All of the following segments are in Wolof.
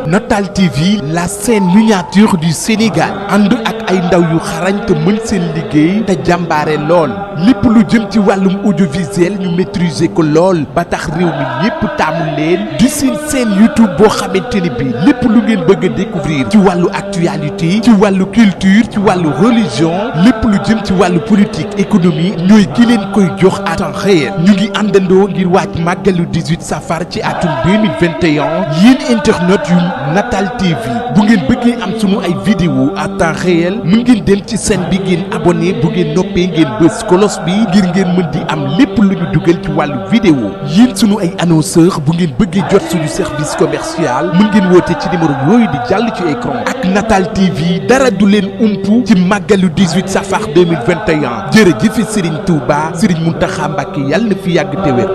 Natal TV, la scène miniature du Sénégal ànd ak ay ndaw yu xarañ te mën seen liggéey te jàmbaare lool lépp lu jëm ci wàllum audiovisuel ñu maîtriser ko lool ba tax réew mi ñépp taamu leen di seen chaîne YouTube boo xamante ni bi lépp lu ngeen bëgg a découvrir ci wàllu actualité ci wàllu culture ci wàllu religion lépp lu jëm ci wàllu politique économie ñooy ki leen koy jox à temps réel ñu ngi àndandoo ngir waaj màggalu 18 safar ci atum 2021 yéen internet yu Natal TV bu ngeen bëggee am sunu ay vidéo à temps réel mën ngeen dem ci chaîne bi ngeen abonné bu ngeen noppee ngeen bës kolos bi ngir ngeen mën di am lépp lu ñu dugal ci wàllu vidéo yéen sunu ay annonceur bu ngeen bëggee jot suñu service commercial mën ngeen woote ci numéro yooyu di jàll ci écran ak Natal TV dara du leen umpu ci màggalu 18 safar 2021 jërëjëf Serigne Touba Serigne Mountakha Mbacké yàlla na fi yàgg te wér.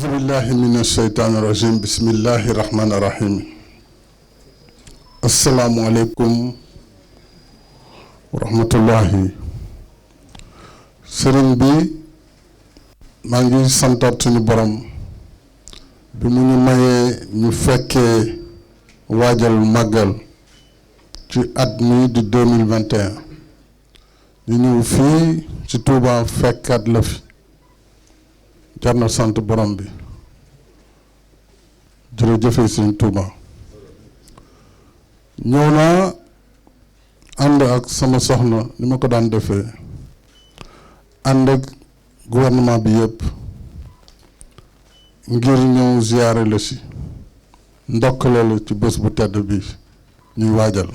billahi min asheytaan irajim bismillahi rahmaani rahim asalaamualeykum wa rahmatullahi sëriñ bi maa ngi santaat suñu borom bi mu ñu mayee ñu fekkee waajal màggal ci at mi di 2021 ñu ñëw fii ci Touba fekkaat la fi jar na sant borom bi jërëjëfe Sëriñ Touba ñëw naa ànd ak sama soxna ni ma ko daan defee ànd ak gouvernement bi yëpp ngir ñëw ziyaare la si ndokkale la ci bés bu tedd bi ñuy waajal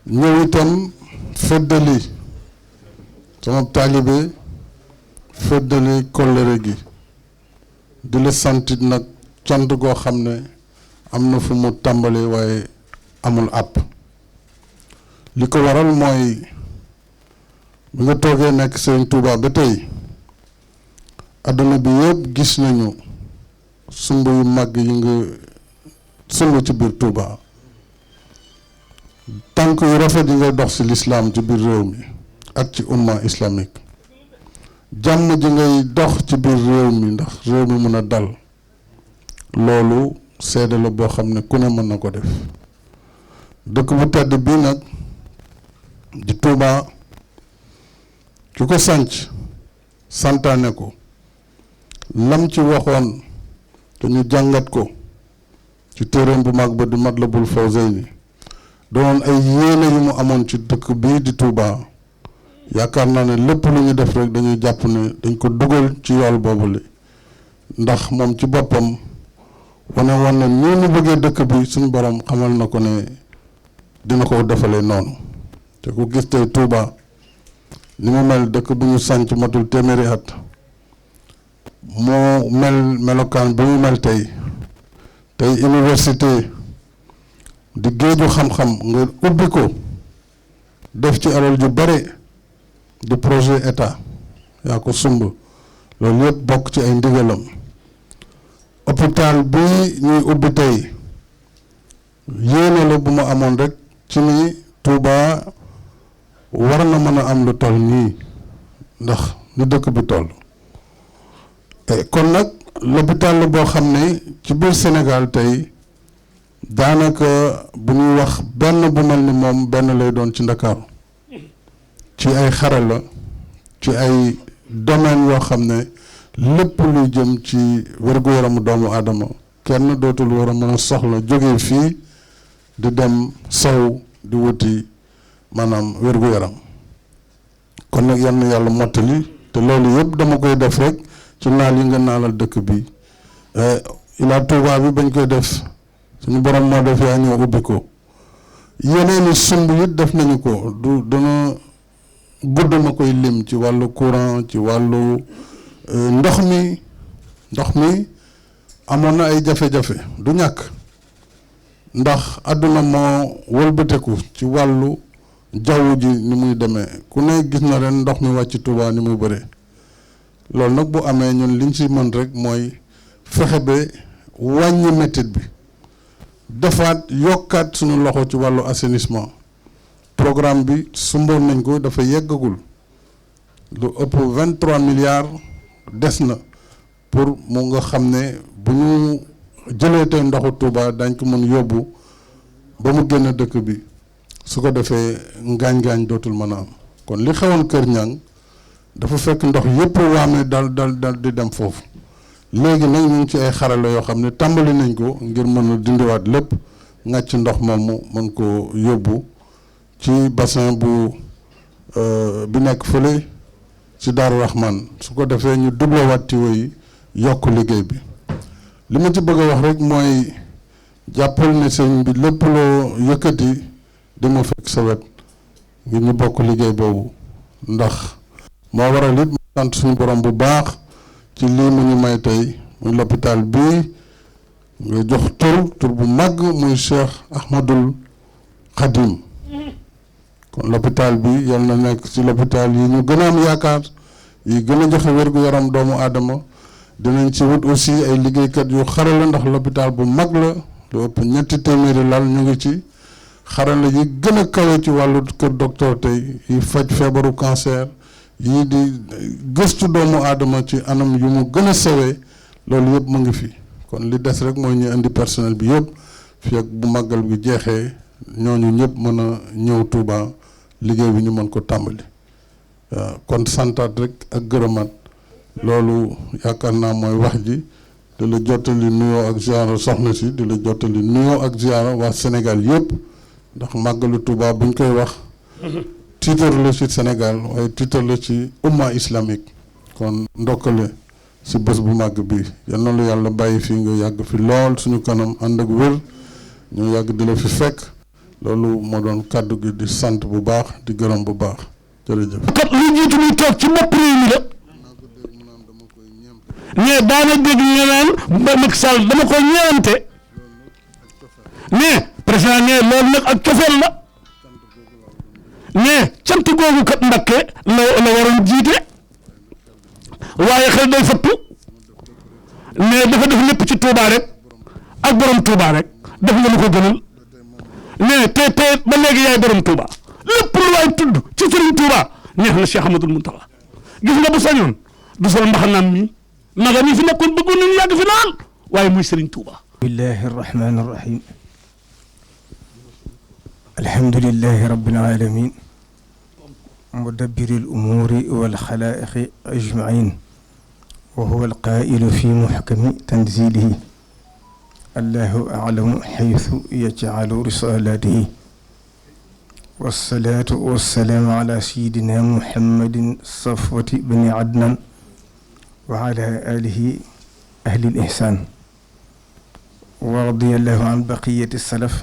ñëw itam feddali sama taalibe feddali kóllëre gi di la santit nag cant goo xam ne am na fu mu tàmbalee waaye amul àpp li ko waral mooy bi nga toogee nekk Sëriñ Touba ba tey àdduna bi yëpp gis nañu sumb yu mag yi nga sumb ci biir Touba tànk yu rafet yi ngay dox ci lislaam ci biir réew mi ak ci umma islamique jàmm ji ngay dox ci biir réew mi ndax réew mi mën a dal loolu seede la boo xam ne ku ne mën na ko def dëkk bu tedd bii nag di Touba ki ko sanc santaane ko lam ci waxoon te ñu jàngat ko ci téereem bu mag ba di Matlabul Fawzayni doon ay yéene yu mu amoon ci dëkk bii di Touba yaakaar naa ne lépp lu ñu def rek dañuy jàpp ne dañ ko dugal ci yool boobule ndax moom ci boppam wane woon ne nii mu bëggee dëkk bi suñu borom xamal na ko ne dina ko defalee noonu te ku gis tey Touba ni mu mel dëkk bu ñu sànc matul téeméeri at moo mel melokaan bi mu mel tey université di géeju xam-xam nga ubbi ko def ci alal ju bare di projet état yaa ko sumb loolu yëpp bokk ci ay ndigalam hôpital bi ñuy ubbi tey yéene la bu ma amoon rek ci ni Touba war na mën a am lu toll nii ndax ni dëkk bi toll kon nag l'hôpital la boo xam ne ci biir Sénégal tey daanaka bu ñuy wax benn bu mel ni moom benn lay doon ci Ndakaaru ci ay xarala ci ay domaine yoo xam ne lépp luy jëm ci wér-gu-yaramu doomu aadama kenn dootul war a mën a soxla jóge fii di dem sow di wuti maanaam wér-gu-yaram kon nag yal na yàlla mottali te loolu yëpp dama koy def rek ci naal yi nga naalal dëkk bi Ila Touba bi bañ koy def suñu borom moo def yaa ñëw ubbi ko yeneeni sumb it def nañu ko du dana gudd ma koy lim ci wàllu courant ci wàllu ndox mi amoon na ay jafe-jafe du ñàkk ndax àdduna moo wëlbateku ci wàllu jaww ji ni muy demee ku ne gis na ren ndox mi wàcc Touba ni muy bëree loolu nag bu amee ñun liñ ci mën rek mooy fexe ba wàññi mettit bi defaat yokkaat suñu loxo ci wàllu assainissement. programme bi sumboon nañ ko dafa yeggagul lu ëpp 23 milliards des na pour mu nga xam ne bu ñu jëlee tey ndoxu Touba dañ ko mën yóbbu ba mu génn dëkk bi su ko defee ngaañ-ngaañ dootul mën a am kon li xewoon Kër Ñang dafa fekk ndox yépp waame dal di dem foofu léegi nag ñu ngi ci ay xarala yoo xam ne tàmbali nañ ko ngir mën a dindiwaat lépp ngàcc ndox moomu mën ko yóbbu ci bassin bi nekk fële ci Daaru Rahman su ko defee ñu dublewaat tiwo yi yokk liggéey bi li ma ci bëgg a wax rek mooy jàppal ne sëñ bi lépp loo yëkkati di ma fekk sa wet ngir ñu bokk liggéey boobu ndax moo waral it ma sant suñu borom bu baax ci lii mu ñu may tey muy l'hôpital bii nga jox tur bu màgg muy Cheikh Ahmadul Khadim kon l'hôpital bi yal na nekk ci l'hôpital yi ñu gën a am yaakaar yi gën a joxe wér-gu-yaram doomu aadama dinañ ci wut aussi ay liggéeykat yu xarala ndax l'hôpital bu mag la lu ëpp 2 téeméeri lal ñu ngi ci xarala yi gën a kawe ci wàllu kër docteur tey yi faj feebaru cancer yii di gëstu doomu aadama ci anam yu mu gën a sewee loolu yëpp mu ngi fi kon li des rek mooy ñu indi personnel bi yëpp fii ak bu màggal bi jeexee ñooñu ñëpp mën a ñëw Touba liggéey bi ñu mën ko tàmbali waaw kon santaat rek ak gërëmaat loolu yaakaar naa mooy wax ji di la jottali nuyoo ak ziara soxna si di la jottali nuyoo ak ziara waa Sénégal yëpp ndax màggalu Touba buñ koy wax tiitar la ci Sénégal waaye tiitar la ci umma islamique kon ndokkale si bés bu màgg bi yal na lu yàlla bàyyi fii nga yàgg fi lool suñu kanam ànd ak wér ñu yàgg di la fi fekk loolu moo doon kàddu gi di sant bu baax di gërëm bu baax jërëjëf. kat lu jiitu muy toog ci bopp réew mi la mais daana dégg ñu naan ba Macky Sall dama ko ñeewante mais président ne loolu nag ak cofeel la mais cant googu kat Mbakke la waroon jiite waaye xel day fattu mais dafa def lépp ci Touba rek ak borom Touba rek def nga lu ko gënal mais te ba léegi yaay borom Touba lépp lu waay tudd ci Serigne Touba neex na Cheikh Ahmadul Mountakha gis nga bu sañoon du sol mbaxanaam mi maga mi fi nekkoon bëggoon nañu yàgg fi lool waaye muy Serigne Touba. bismillahi rahmani rahim alhamdulillahi rabbil alamin mudabbiril umuri wal xalaiqi ajmain wa huwa alqailu fi muxkami tanzilihi allahu aclamu xaytu yajcalu risalatihi wassalaatu wassalaamu ala sayidina muhammadin safwati bani adnan wa ala alihi ahli lihsan wa radiyallahu an baqiyati salaf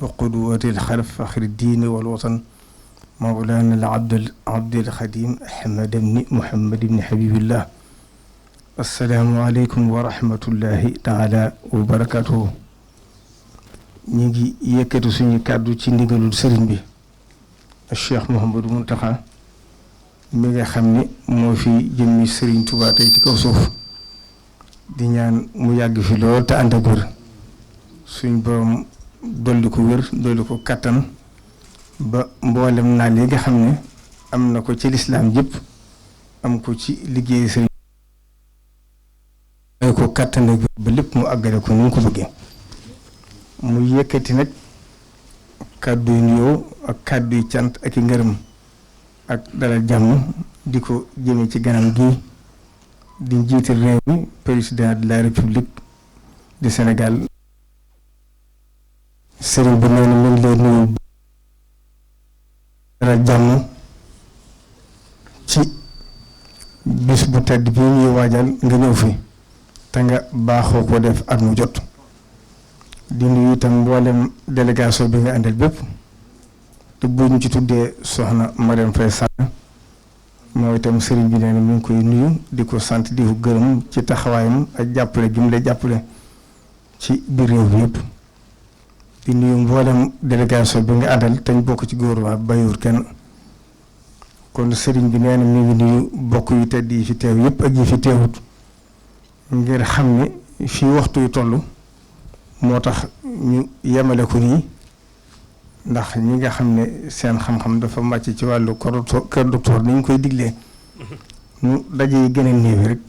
wa qudwati alxalaf faxri diini walwatan mawlana abdil xadim ahmad bni muhammad bni habibillah assalaamu aleykum wa rahmatullahi taala wa barakatuhu ñu ngi yëkkati suñu kàddu ci ndigalul sëriñ bi Cheikh Mouhamadou Mountakha mi nga xam ne moo fi jëmmi sëriñ Touba tey ci kaw suuf di ñaan mu yàgg fi lool te ànd ak wér suñ borom dolli ko wér dolli ko kattan ba mboolem naa li nga xam ne am na ko ci lislaam yëpp am ko ci liggéey sëriñ ko kattan ak wér ba lépp mu àggale ko ni mu ko bëggee mu yëkkati nag kàddu yu nuyoo ak kàddu yu cant ak i ngërëm ak dalal jàmm di ko jëme ci ganam gi di njiital réew mi président de la république du Sénégal sëriñ bi nee na mu ngi lay nuyu dalal jàmm ci bis bu tedd bii ñuy waajal nga ñëw fi te nga baaxoo ko def at mu jot di nuyu itam mboolem délégation bi nga àndal bépp te bu ñu ci tuddee soxna Marième Faye Sall mooy itam sëriñ bi nee na mu ngi koy nuyu di ko sant di ko gërëm ci taxawaayam ak jàppale gi mu lay jàppale ci biir réew bi yëpp di nuyu mboolem délégation bi nga àndal te ñu bokk ci gouvernement bayur kenn kon sëriñ bi nee na mu ngi nuyu bokk yu tedd yi fi teew yëpp ak yi fi teewut ngir xam ne fii waxtu yu toll moo tax ñu yemale ko nii ndax ñi nga xam ne seen xam-xam dafa màcc ci wàllu kër docteur ni ñu koy diglee ñu daje yi gën a néew rek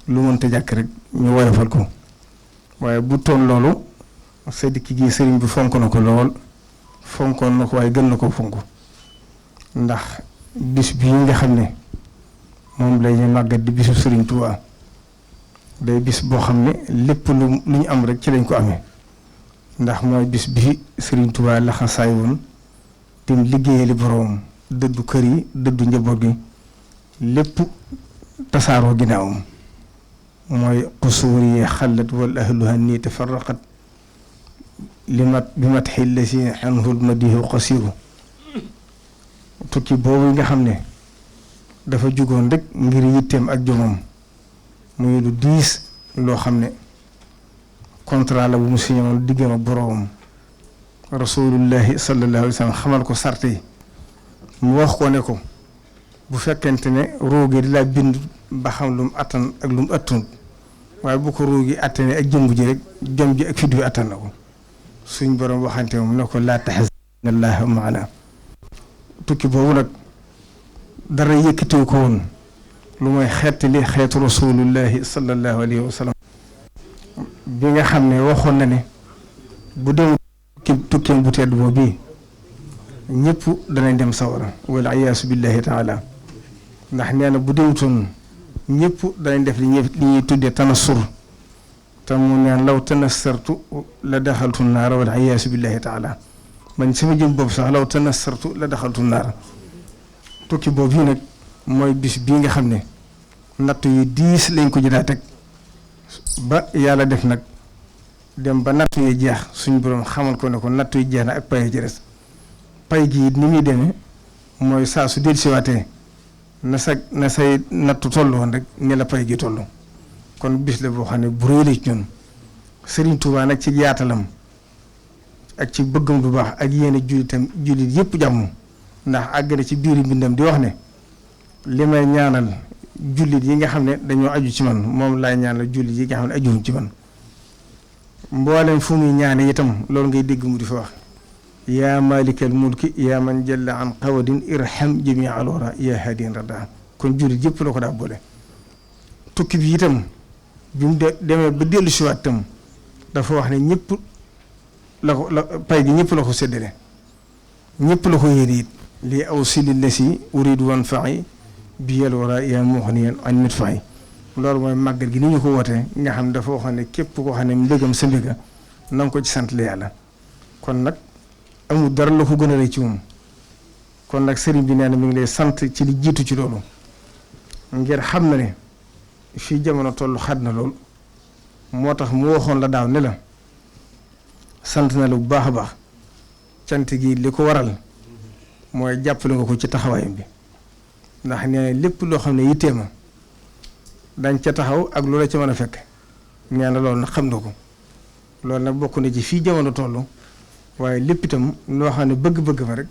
lu mënta jàkk rek ñu woyofal ko waaye bu toon loolu sa dikk gi sëriñ bi fonk na ko lool fonkoon na ko waaye gën na ko fonk ndax bis bii nga xam ne moom lay ñu màggat di bisu sëriñ Tuubaa day bis boo xam ne lépp lu ñu am rek ci lañ ko amee ndax mooy bis bi sëriñ Tuubaa laxasaay woon tim liggéeyali boroom dëddu kër yi dëddu njaboot gi lépp tasaaroo ginnaawam mooy xusuur yi xalat wal ahluha nii tafarraqat bi mat xilla si anhul madihu qasiru tukki boobu nga xam ne dafa jugoon rek ngir yitteem ak jomam muy lu diis loo xam ne contrat la bu mu signé woon diggam ak boroomam rasulullahi sallallahu alayhi wa sallam xamal ko sarte yi mu wax ko ne ko bu fekkente ne roogi di laa bind ba xam lu mu attan ak lu mu attun waaye bu ko roogi attane ak jëmbu ji rek jom ji ak fit bi attan na ko suñ borom waxante moom ne ko laa tahzan allaha maana tukki boobu nag dara yëkkatiw ko woon lu mooy xeetali xeetu rasulullahi sallallahu alayhi wa sallam bi nga xam ne waxoon na ne bu dem tukkeem bu tedd boobu bii ñëpp danañ dem sawara wala iyaasu billahi taala ndax nee na bu demutoon ñëpp danañ def li ñuy tuddee tanassur te mu neen law tanassartu la daxaltu naara wala iyaasu billahi taala man sama jëm boobu sax law tanassartu la daxaltu naara tukki boobu yi nag mooy bis bii nga xam ne natt yu diis lañ ko jëdaa teg ba yàlla def nag dem ba natt yu jeex suñ borom xamal ko ne ko natt yu jeex na ak pay ci des pay gi ni muy demee mooy saa su dellusiwaatee na say nattu toll woon rek ne la pay gi toll kon bis la boo xam ne bu rëy la ci ñun Serigne Touba nag ci yaatalam ak ci bëggam bu baax ak yéen jullit yëpp jàmm ndax àgg na ci biir mbindam di wax ne li may ñaanal jullit yi nga xam ne dañoo aju ci man moom laay ñaanal jullit yi nga xam ne ajuwuñ ci man mboolem fu muy ñaane itam loolu ngay dégg mu di fa wax yaa malikal mulki yaa man jalla an qawadin irham jamia alwara yaa hadin rada kon jullit yëpp la ko daa boole tukki bi itam bi mu demee ba dellu siwaat itam dafa wax ne ñëpp la ko pay gi ñëpp la ko séddale ñëpp la ko yéene it lii aw sili la si uridu wan fayi bi yel wara yaa muxniyan an mit fayi loolu mooy màggal gi ni ñu ko wootee nga xam ne dafa waxoon ne képp koo xam ne mbégam sa mbéga na nga ko ci sant la yàlla kon nag amul dara la ko gën a rëy ci moom kon nag sëriñ bi nee na mi ngi lay sant ci li jiitu ci loolu ngir xam na ne fii jamono toll xat na lool moo tax mu waxoon la daaw ne la sant na la bu baax a baax cant gi li ko waral mooy jàppale nga ko ci taxawaayam bi ndax nee na lépp loo xam ne yittee ma dañ ca taxaw ak lu la ci mën a fekk nee na loolu nag xam na ko loolu nag bokk na ci fii jamono toll waaye lépp itam loo xam ne bëgg-bëgg fa rek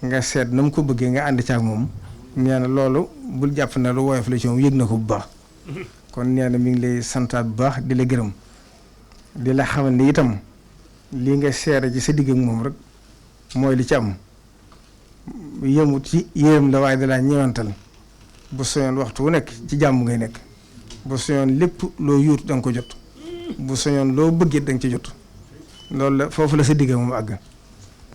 nga seet na mu ko bëggee nga ànd ci ak moom nee na loolu bul jàpp na lu woyof la ci moom yëg na ko bu baax kon nee na mi ngi lay santaat bu baax di la gërëm di la xamal ne itam lii nga seere ci sa digg ak moom rek mooy li ci am yëmut ci yërëm la waaye dalaa ñëwantal bu soñoon waxtu wu nekk ci jàmm ngay nekk bu soñoon lépp loo yuut da nga ko jot bu soñoon loo bëggee da nga ci jot loolu la foofu la sa digg moom àgg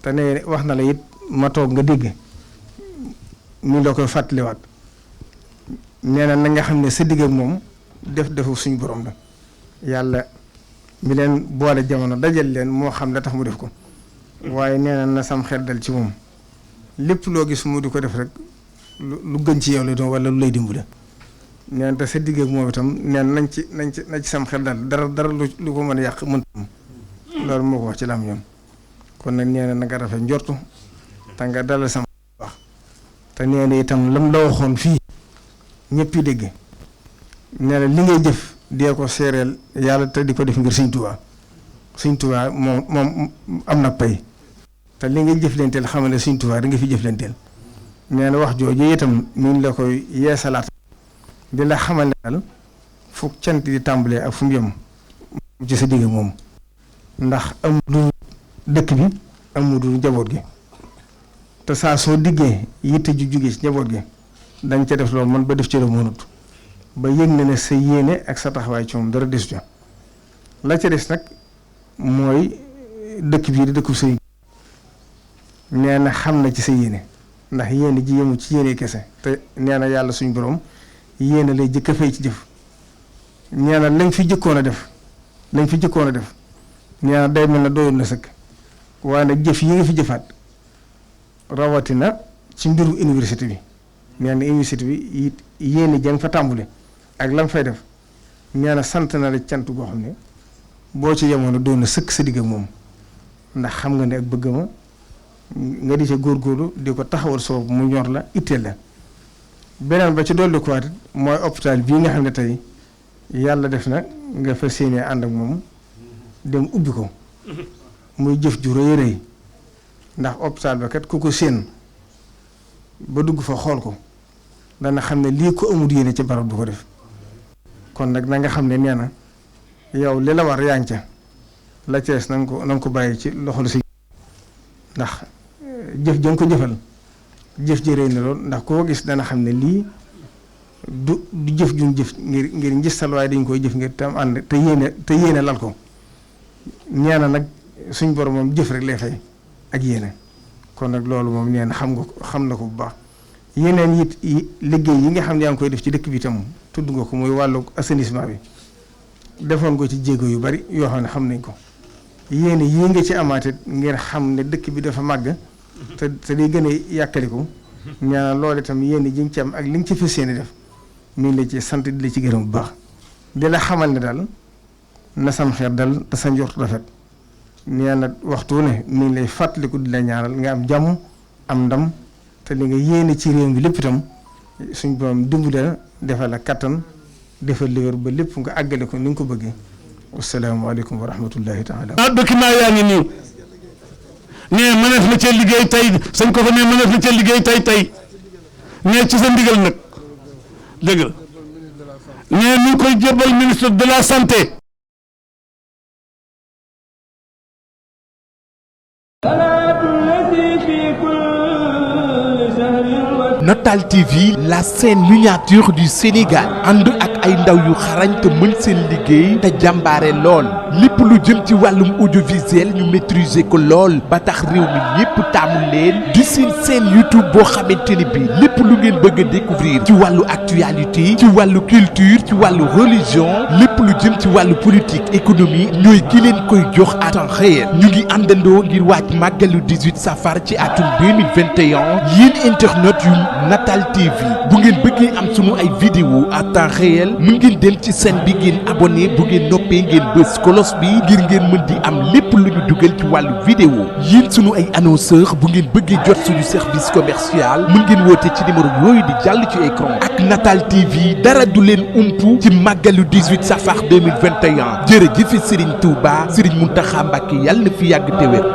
te ne wax na la it ma toog nga dégg ñu la koy fàttaliwaat nee na nga xam ne sa digg ak moom defu suñu borom la yàlla mi leen boole jamono dajal leen moo xam la tax mu def ko waaye nee na sam xel dal ci moom lépp loo gis mu di ko def rek lu gën ci yow la doon wala lu lay dimbale nee na te sa digg ak moom itam nee na nañ ci sam xel dal dara lu ko mën a yàq mënta loolu moo ko wax ci lam ñoom kon nag nee na nga rafet njortu te nga dalal sama baax te nee na itam lam la waxoon fii ñëpp yi dégg nee na li ngay jëf dee ko seereel yàlla te di ko def ngir Sëñ Tuubaa Sëñ Tuubaa moom am na pay te li ngay jëflanteel xamal ne Sëñ Tuubaa da nga fi jëflanteel nee na wax jooju itam mi ngi la koy yeesalaat di la xamal ne daal fu cant di tàmbalee ak fu mu yem ci sa digg moom ndax amul dëkk bi amul njaboot gi te saa soo diggee yitte ju jóge ci njaboot gi dañ ca def loolu man ba def ci la mënut ba yëg na ne sa yéene ak sa taxawaay ci moom dara desu ca la ca des nag mooy dëkk bii di dëkku sëñ nee na xam na ci sa yéene ndax yéene ji yemu ci yéene kese te nee na yàlla suñ borom yéene lay jëkk a fay ci jëf nee na lañ fi jëkkoon a def nee na day mel na doyoon na sëkk waaye nag jëf yi nga fi jëfaat rawatina ci mbiru université bi nee na université bi it yéene jang fa tàmbule ak lam fay def nee na sant na la cant goo xam ne boo ci yemoon doon na sëkk sa digg ak moom ndax xam nga ne ak bëgg ma nga di ca góorgóorlu di ko taxawal soobu mu ñor la itteel la beneen ba ci dolli ko waat mooy hôpital bii nga xam ne tey yàlla def na nga fas yéene ànd ak moom dem ubbi ko muy jëf ju rëy rëy ndax hôpital ba kat ku ko séen ba dugg fa xool ko dana xam ne lii ko amul yéene ca barab du ko def kon nag na nga xam ne nee na yow li la war yaa ngi ca la cees na nga ko bàyyi ci loxol si ndax jëf ja nga ko jëfal jëf ji rëy na lool ndax koo gis dana xam ne lii du jëf juñ jëf ngir njistal waaye dañ koy jëf ngir tam ànd te yéene lal ko nee na nag suñ borom moom jëf rek lay fay ak yéene kon nag loolu moom nee na xam na ko bu baax yeneen it liggéey yi nga xam ne yaa ngi koy def ci dëkk bi itam tudd nga ko muy wàllu assainissement bi defoon ko ci jéego yu bari yoo xam ne xam nañ ko yéene yii nga ci amaate ngir xam ne dëkk bi dafa màgg te day gën a yàkkaliku ñaa loolu itam yéene ji nga ci am ak li nga ci fas yéene def mi ngi la ci sant di la ci gërëm bu baax di la xamal ne daal na sam xeer dal te sa njort rafet nee na waxtu ne mi ngi lay fàttaliku di la ñaanal nga am jàmm am ndam te li nga yéene ci réew mi lépp itam suñ borom dimbali la defal la kattan defal li wér ba lépp nga àggale ko ni nga ko bëggee wasalaamaaleykum wa rahmatullahi taala. document yaa ngi nii nee mënees na cee liggéey tey sañ ko fa nee mënees na cee liggéey tey nee ci sa ndigal nag dëgg la nee ñu ngi koy jébbal ministre de la santé. Notal TV, la scène miniature du Sénégal ànd ak ay ndaw yu xarañ te mën seen liggéey te jàmbaare lool lépp lu jëm ci wàllum audiovisuel ñu maîtriser ko lool ba tax réew mi ñépp taamu leen di seen chaîne YouTube boo xamante ni bi lépp lu ngeen bëgg a découvrir ci wàllu actualité ci wàllu culture ci wàllu religion lépp lu jëm ci wàllu politique économie ñooy ki leen koy jox à temps réel ñu ngi àndandoo ngir waaj màggalu 18 safar ci atum 2021 yéen internet yu Notal TV bu ngeen bëggee am sunu ay vidéo à temps réel mën ngeen dem ci chaîne bi ngeen abonné bu ngeen noppee ngeen bës cloche bi ngir ngeen mën di am lépp lu ñu dugal ci wàllu vidéo yéen sunu ay annonceur bu ngeen bëggee jot suñu service commercial mën ngeen woote ci numéro yooyu di jàll ci écran ak Notal TV dara du leen umpu ci màggalu 18 safar 2021 jërëjëf Serigne Touba Serigne Mountakha Mbacké yàlla na fi yàgg te wér.